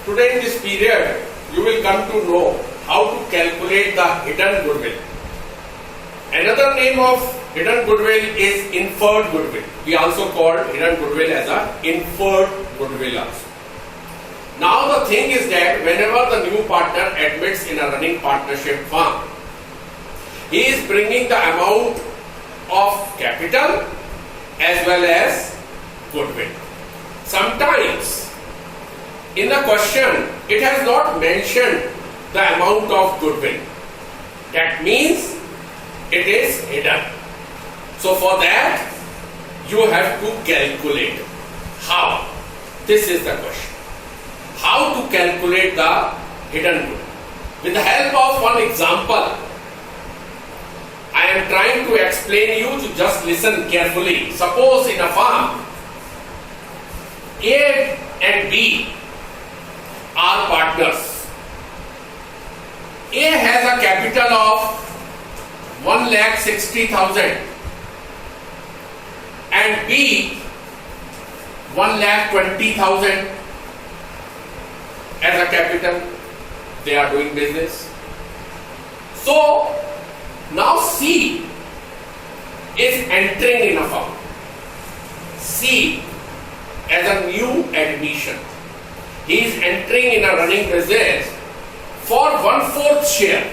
Today in this period, you will come to know how to calculate the hidden goodwill. Another name of hidden goodwill is inferred goodwill. We also call hidden goodwill as a inferred goodwill also. Now the thing is that whenever the new partner admits in a running partnership firm, he is bringing the amount of capital as well as goodwill. Sometimes in the question, it has not mentioned the amount of goodwill. That means it is hidden. So for that, you have to calculate. How? This is the question. How to calculate the hidden goodwill? With the help of one example, I am trying to explain you to just listen carefully. Suppose in a firm, A and B are partners. A has a capital of 1,60,000 and B 1,20,000 as a capital. They are doing business. So now C is entering in a firm. C as a new admission. He is entering in a running business for 1/4 share.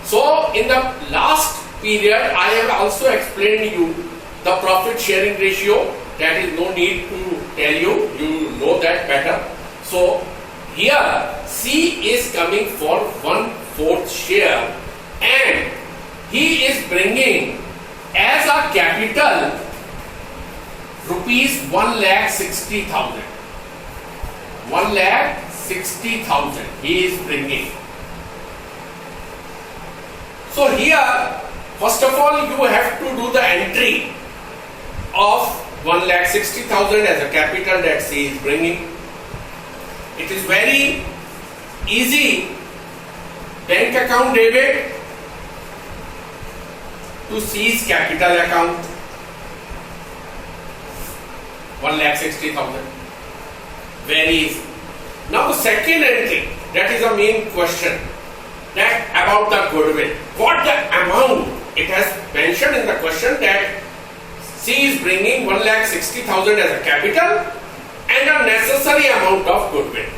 So in the last period, I have also explained you the profit sharing ratio. That is no need to tell you. You know that better. So here C is coming for 1/4 share and he is bringing as a capital rupees 1,60,000. 1,60,000 he is bringing. So here, first of all, you have to do the entry of 1,60,000 as a capital that C is bringing. It is very easy. Bank account debit to C's capital account. 1,60,000. Very easy. Now the second entry, that is the main question. That about the goodwill. What the amount? It has mentioned in the question that C is bringing 1,60,000 as a capital and a necessary amount of goodwill.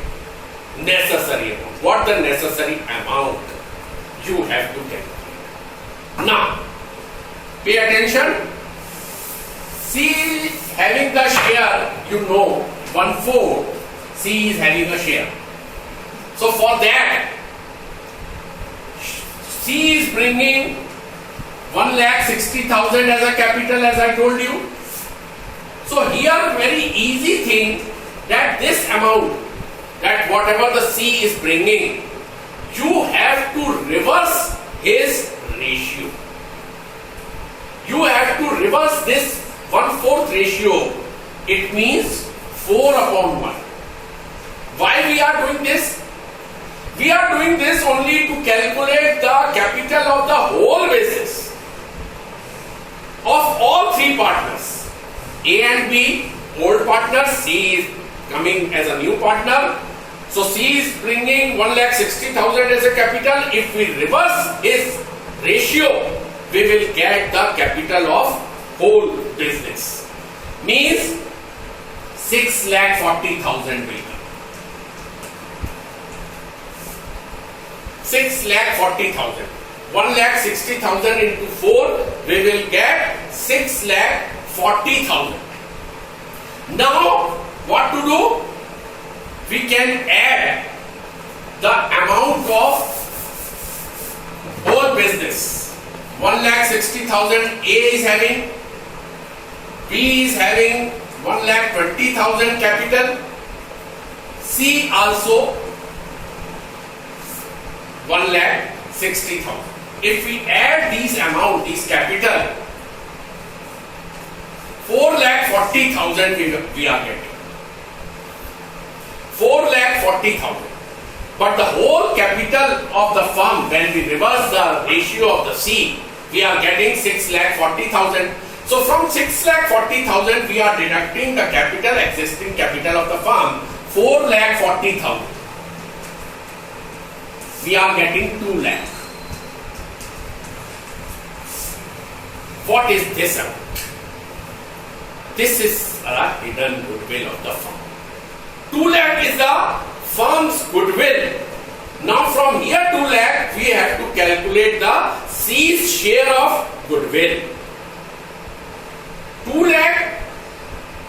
Necessary amount. What the necessary amount? You have to calculate. Now, pay attention. C having the share, you know, 1/4. C is having a share. So for that, C is bringing 1,60,000 as a capital, as I told you. So here, very easy thing that this amount, that whatever the C is bringing, you have to reverse his ratio. You have to reverse this 1/4 ratio. It means 4/1. Why we are doing this? We are doing this only to calculate the capital of the whole business of all three partners. A and B, old partners. C is coming as a new partner. So C is bringing 1,60,000 as a capital. If we reverse his ratio, we will get the capital of whole business. Means 6,40,000 will come. 6,40,000. 1,60,000 into 4, we will get 6,40,000. Now, what to do? We can add the amount of whole business. 1,60,000 A is having, B is having 1,20,000 capital, C also 1,60,000. If we add these amount, these capital, 4,40,000 we are getting. 4,40,000. But the whole capital of the firm, when we reverse the ratio of the C, We are getting 6,40,000. So from 6,40,000 we are deducting the capital, existing capital of the firm, 4,40,000. We are getting 2 lakh. What is this amount? This is a hidden goodwill of the firm. 2 lakh is the firm's goodwill. Now from here 2 lakh we have to calculate the C's share of goodwill. 2 lakh,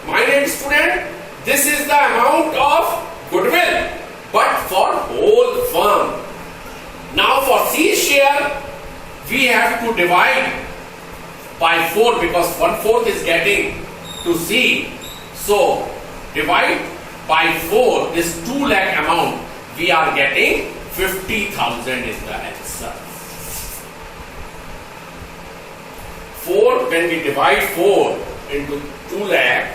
my dear student, this is the amount of goodwill, but for whole firm. Now for C's share we have to divide by 4 because 1/4 is getting to C. So divide by 4 this 2 lakh amount, we are getting 50,000 is the answer. 4, when we divide 4 into 2 lakh,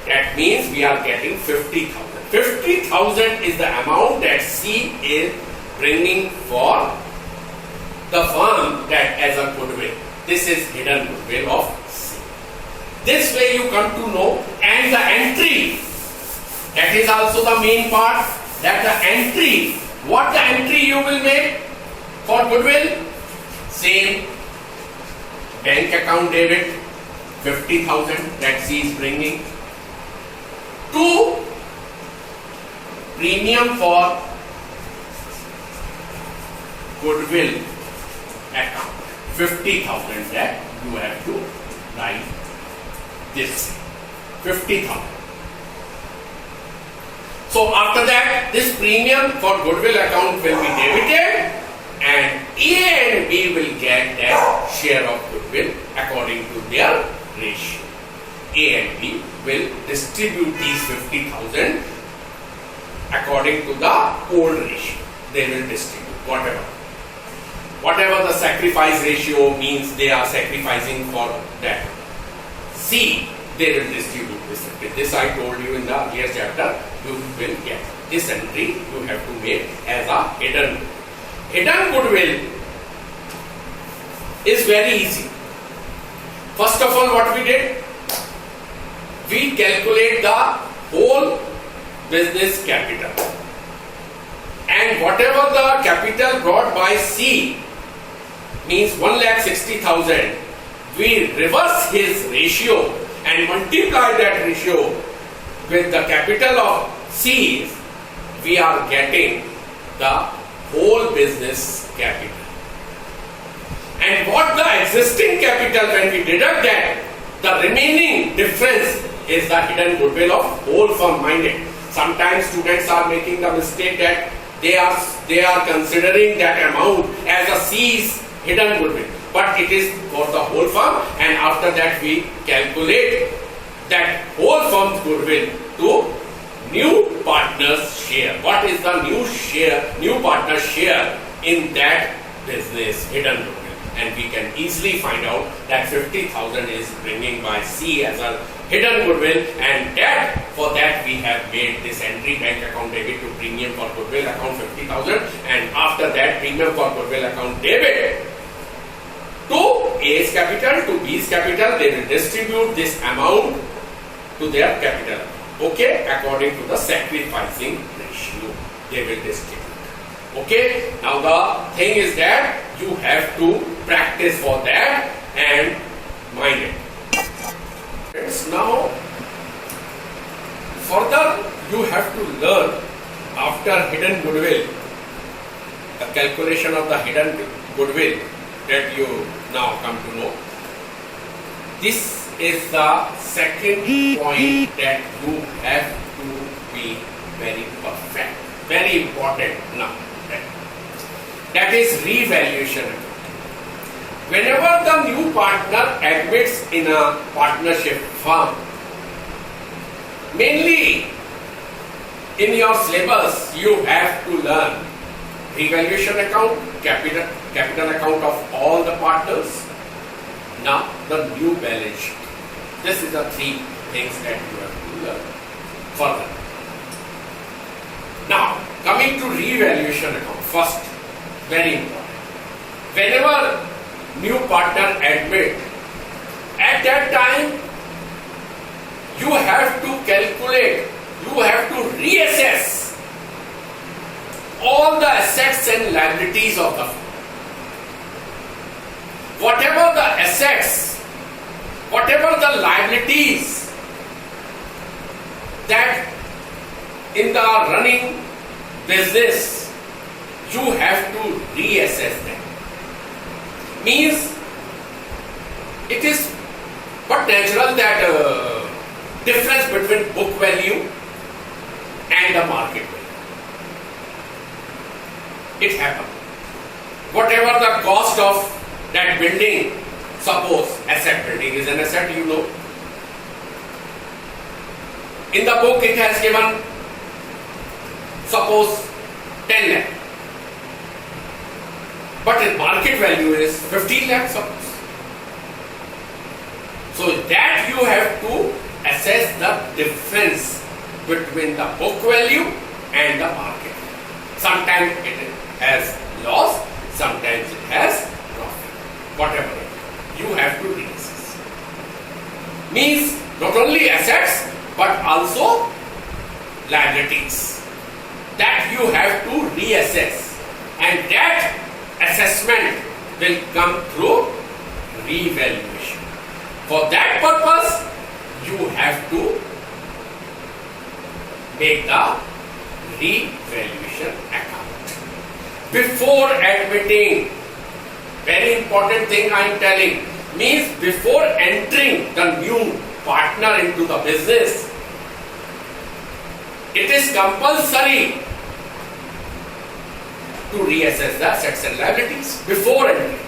that means we are getting 50,000. 50,000 is the amount that C is bringing for the firm that as a goodwill. This is hidden goodwill of C. This way you come to know, and the entry, that is also the main part, that the entry, what the entry you will make for goodwill? Same, bank account debit, 50,000 that C is bringing, to premium for goodwill account, 50,000 that you have to write this 50,000. So after that, this premium for goodwill account will be debited, and A and B will get that share of goodwill according to their ratio. A and B will distribute these 50,000 according to the old ratio. They will distribute whatever the sacrifice ratio means they are sacrificing for that C, they will distribute this. This I told you in the earlier chapter. You will get this entry, you have to make as a hidden. Hidden goodwill is very easy. First of all, what we did? We calculate the whole business capital. And whatever the capital brought by C, means 1,60,000, we reverse his ratio and multiply that ratio with the capital of C, we are getting the whole business capital. And what the existing capital, when we deduct that, the remaining difference is the hidden goodwill of whole firm. Minded. Sometimes students are making the mistake that they are considering that amount as a C's hidden goodwill, but it is for the whole firm, and after that we calculate that whole firm's goodwill to new partner's share. What is the new partner's share in that business hidden goodwill? And we can easily find out that 50,000 is bringing by C as a hidden goodwill, and that for that we have made this entry, bank account debit to premium for goodwill account 50,000, and after that premium for goodwill account debit to A's capital, to B's capital. They will distribute this amount to their capital, okay, according to the sacrificing ratio they will distribute. Okay, now the thing is that you have to practice for that and mind it. Now further you have to learn after hidden goodwill, the calculation of the hidden goodwill that you now come to know. This is the second point that you have to be very perfect, very important now. That is revaluation. Whenever the new partner admits in a partnership firm, mainly in your syllabus you have to learn revaluation account, capital account of all the partners, now the new balance sheet. This is the three things that you have to learn further. Now coming to revaluation account, first, very important. Whenever new partner admit, at that time you have to calculate, you have to reassess all the assets and liabilities of the firm. Whatever the assets, whatever the liabilities that in the running business, you have to reassess them. Means it is but natural that difference between book value and the market value. It happens. Whatever the cost of that building, suppose asset, building is an asset, you know. In the book it has given, suppose 10 lakh. But its market value is 15 lakh, suppose. So that you have to assess the difference between the book value and the market value. Sometimes it has loss, sometimes it has profit. Whatever it is, you have to reassess. Means not only assets but also liabilities. That you have to reassess, and that assessment will come through revaluation. For that purpose, you have to make the revaluation account. Before admitting, very important thing I am telling, means before entering the new partner into the business, it is compulsory to reassess the assets and liabilities before entering,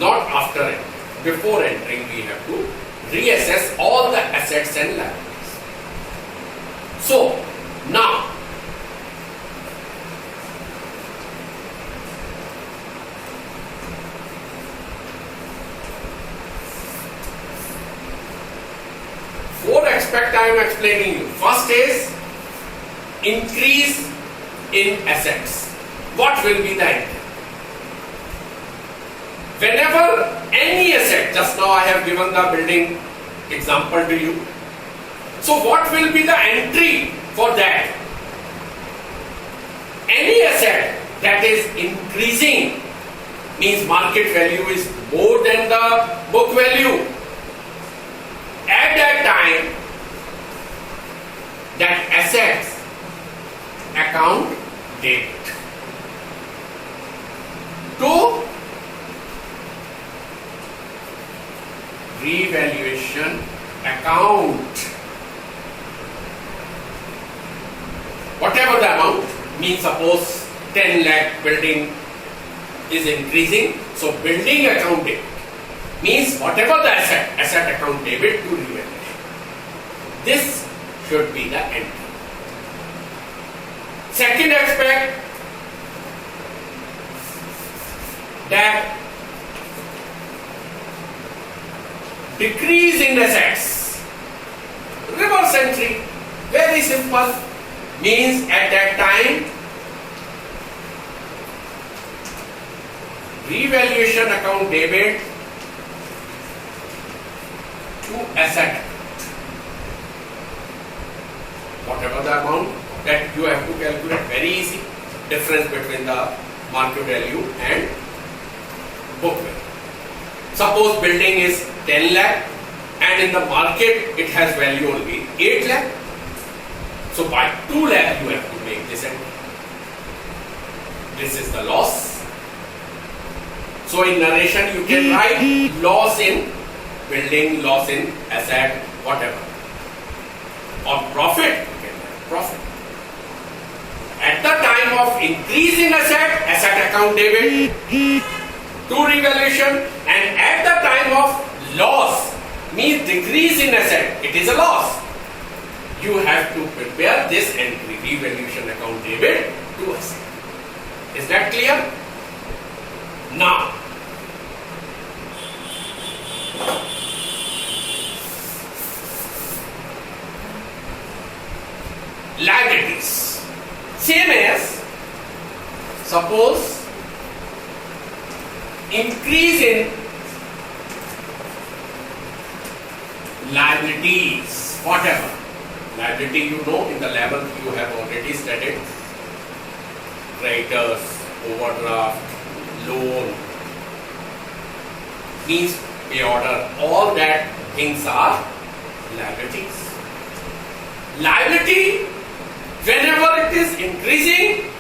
not after entering. Before entering, we have to reassess all the assets and liabilities. So, now, four aspects I am explaining you. First is increase in assets. What will be the entry? Whenever any asset, just now I have given the building example to you. So what will be the entry for that? Any asset that is increasing, means market value is more than the book value. At that time, that assets account debit to revaluation account. Whatever the amount, means suppose 10 lakh building is increasing, so building account debit means whatever the asset account debit to revaluation. This should be the entry. Second aspect, that decrease in assets. Reverse entry, very simple, means at that time revaluation account debit to asset account. Whatever the amount that you have to calculate, very easy, difference between the market value and book value. Suppose building is 10 lakh and in the market it has value only 8 lakh. So by 2 lakh you have to make this entry. This is the loss. So in narration you can write loss in building, loss in asset, whatever. Or profit, you can write profit. At the time of increase in asset account debit to revaluation, and at the time of loss, means decrease in asset, it is a loss. You have to prepare this entry, revaluation account debit to asset. Is that clear? Now, liabilities. Same as, suppose increase in liabilities, whatever. Liability, you know, in the level you have already studied. Creditors, overdraft, loan, means pay order, all that things are liabilities. Liability, whenever it is increasing,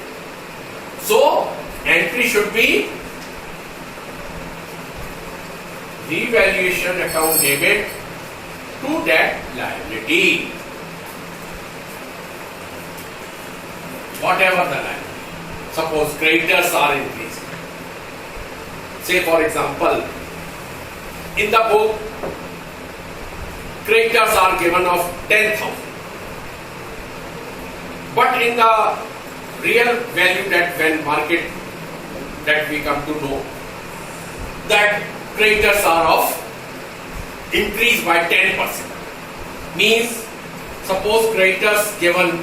so entry should be revaluation account debit to that liability. Whatever the liability. Suppose creditors are increasing. Say for example, in the book, creditors are given of 10,000. But in the real value that when market that we come to know, that creditors are of increased by 10%. Means, suppose creditors given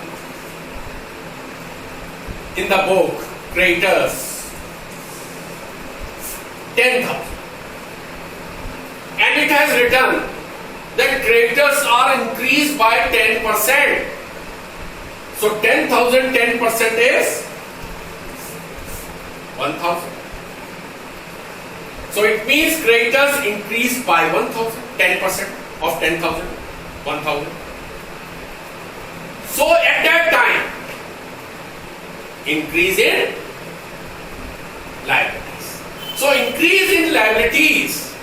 in the book, creditors 10,000, and it has written that creditors are increased by 10%. So 10,000, 10% is 1,000. So it means creditors increased by 1,000, 10% of 10,000, 1,000. So at that time, increase in liabilities. So increase in liabilities,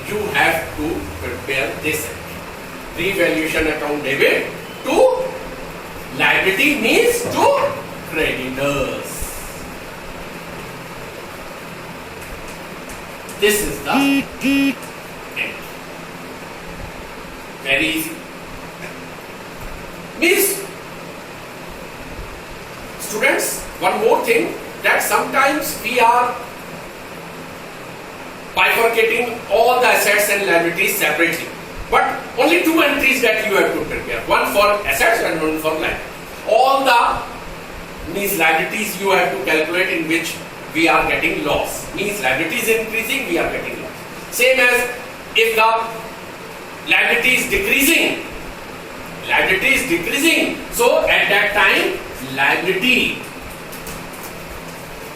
you have to prepare this revaluation account debit to liability, means to creditors. This is the end. Very easy. Means, students, one more thing, that sometimes we are bifurcating all the assets and liabilities separately. But only two entries that you have to prepare. One for assets and one for liabilities. All the means liabilities you have to calculate in which we are getting loss. Means liabilities increasing, we are getting loss. Same as if the liability is decreasing. Liability is decreasing. So at that time, liability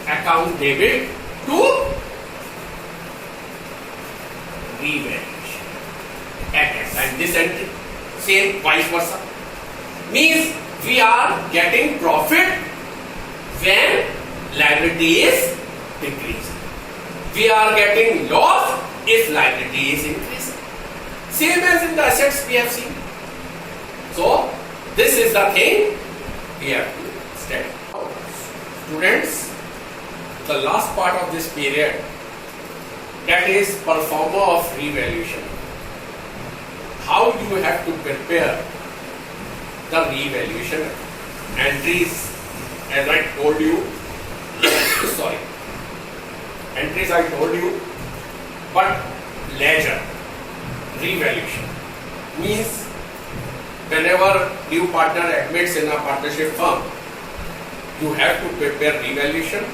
account debit to revaluation. At that time, this entry, same vice versa. Means we are getting profit when liability is decreasing. We are getting loss if liability is increasing. Same as in the assets we have seen. So, this is the thing we have to study. Students, the last part of this period, that is performer of revaluation. How you have to prepare the revaluation entries, as I told you. Sorry, entries I told you, but ledger revaluation means whenever new partner admits in a partnership firm, you have to prepare revaluation,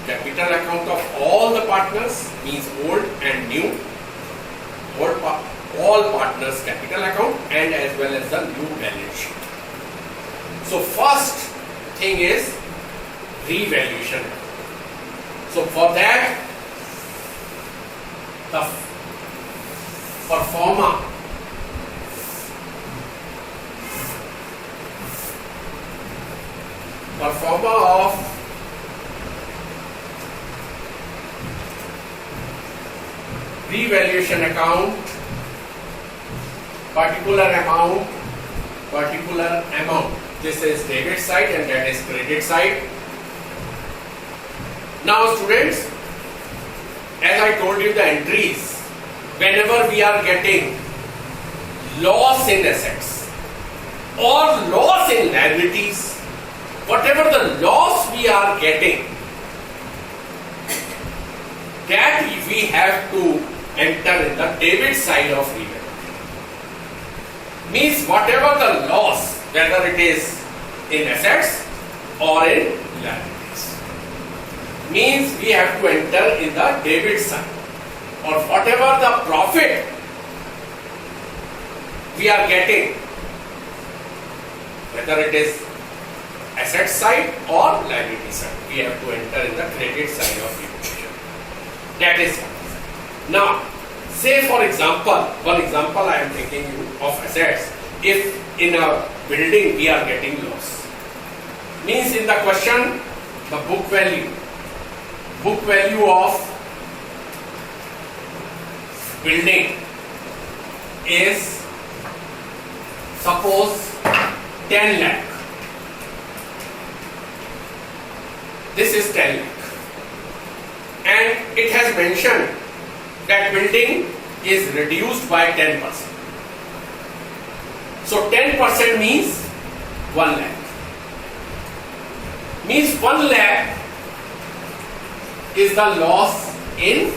capital account of all the partners, means old and new, all partners capital account, and as well as the new balance sheet. So first thing is revaluation. So for that, the performer of revaluation account, particular amount. This is debit side and that is credit side. Now students, as I told you the entries, whenever we are getting loss in assets or loss in liabilities, whatever the loss we are getting, that we have to enter in the debit side of revaluation. Means whatever the loss, whether it is in assets or in liabilities, means we have to enter in the debit side. Or whatever the profit we are getting, whether it is asset side or liability side, we have to enter in the credit side of the equation. That is now, say for example, one example I am taking you of assets. If in a building we are getting loss, means in the question the book value of building is suppose 10 lakh. This is 10 lakh. And it has mentioned that building is reduced by 10%. So 10% means 1 lakh. Means 1 lakh is the loss in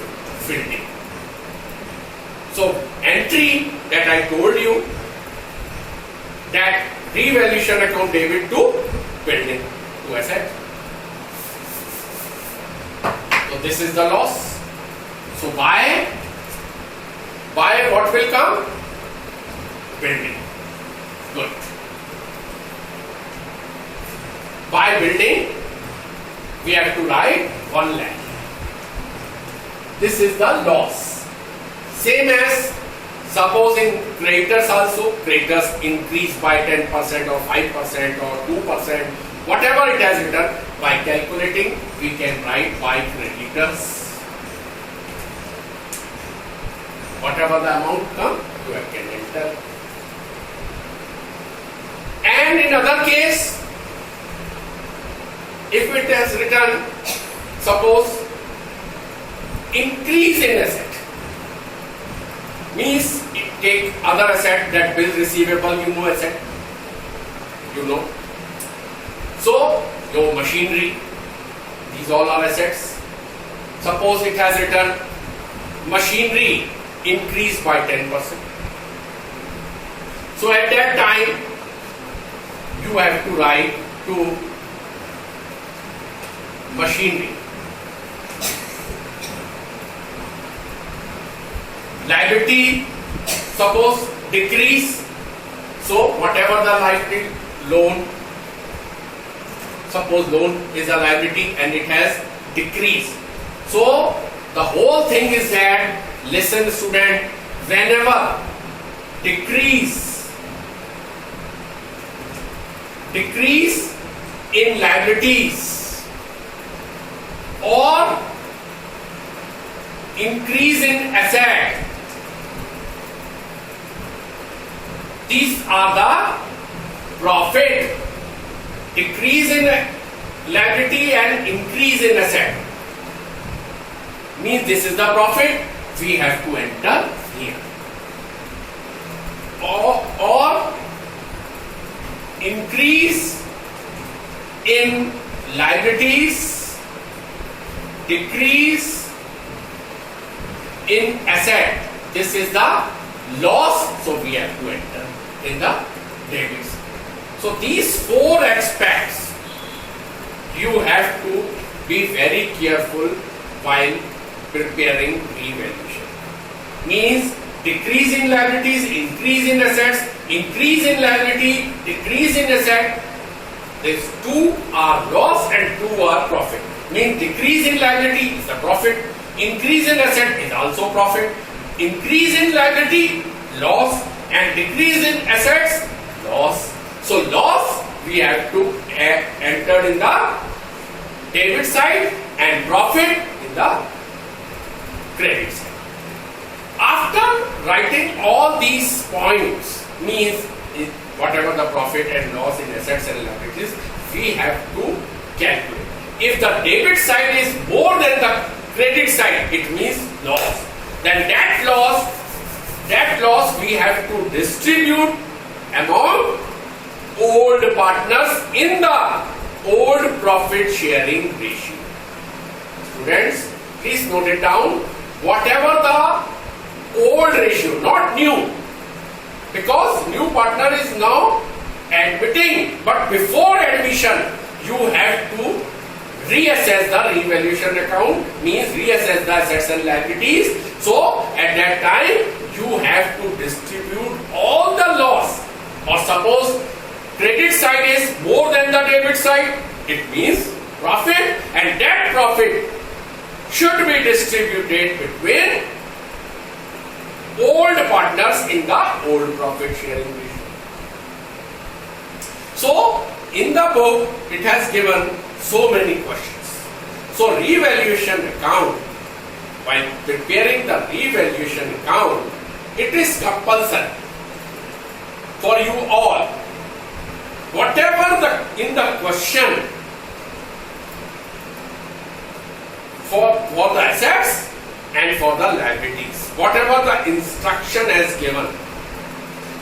building. So entry that I told you, that revaluation account debit to building, to asset. So this is the loss. So by what will come? Building. Good. By building, we have to write 1 lakh. This is the loss. Same as supposing creditors also, creditors increase by 10% or 5% or 2%, whatever it has written, by calculating we can write by creditors. Whatever the amount comes, you can enter. And in other case, if it has written, suppose increase in asset, means take other asset, that bill receivable, asset, So your machinery, these all are assets. Suppose it has written machinery increased by 10%. So at that time, you have to write to machinery. Liability, suppose decrease. So whatever the liability, loan, suppose loan is a liability and it has decreased. So the whole thing is that, listen student, whenever decrease in liabilities or increase in asset, these are the profit. Decrease in liability and increase in asset means this is the profit, we have to enter here. Or increase in liabilities, decrease in asset, this is the loss, so we have to enter in the debits. So these four aspects you have to be very careful while preparing revaluation. Means decrease in liabilities, increase in assets, increase in liability, decrease in asset. These two are loss and two are profit. Means decrease in liability is the profit, increase in asset is also profit, increase in liability, loss, and decrease in assets, loss. So loss we have to enter in the debit side and profit in the credit side. After writing all these points, means whatever the profit and loss in assets and liabilities, we have to calculate. If the debit side is more than the credit side, it means loss. Then that loss we have to distribute among old partners in the old profit sharing ratio. Students, please note it down. Whatever the old ratio, not new, because new partner is now admitting, but before admission you have to reassess the revaluation account, means reassess the assets and liabilities. So at that time you have to distribute all the It means profit, and that profit should be distributed between old partners in the old profit sharing ratio. So, in the book, it has given so many questions. So, revaluation account, while preparing the revaluation account, it is compulsory for you all. Whatever in the question for the assets and for the liabilities, whatever the instruction has given,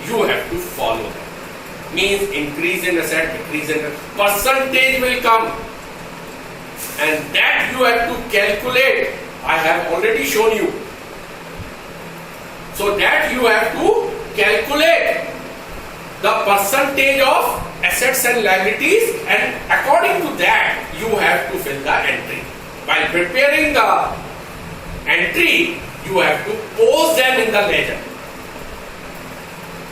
you have to follow that. Means increase in asset, decrease in percentage will come, and that you have to calculate. I have already shown you. So that you have to calculate the percentage of assets and liabilities, and according to that you have to fill the entry. While preparing the entry, you have to post them in the ledger.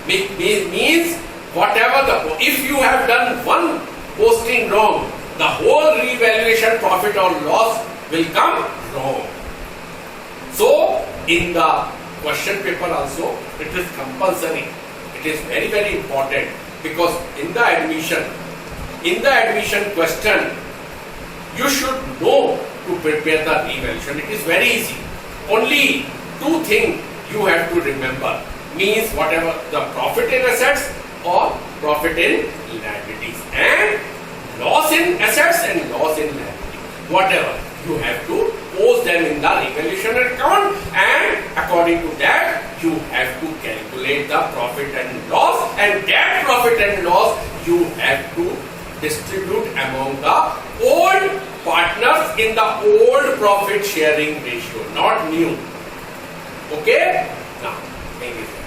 Means whatever if you have done one posting wrong, the whole revaluation profit or loss will come wrong. So in the question paper also, it is compulsory. It is very, very important, because in the admission question, you should know to prepare the revaluation. It is very easy. Only two things you have to remember. Means whatever the profit in assets or profit in liabilities, and loss in assets and loss in liabilities. Whatever, you have to post them in the revaluation account, and according to that you have to calculate the profit and loss, and that profit and loss you have to distribute among the old partners in the old profit sharing ratio, not new. Okay? Now, thank you.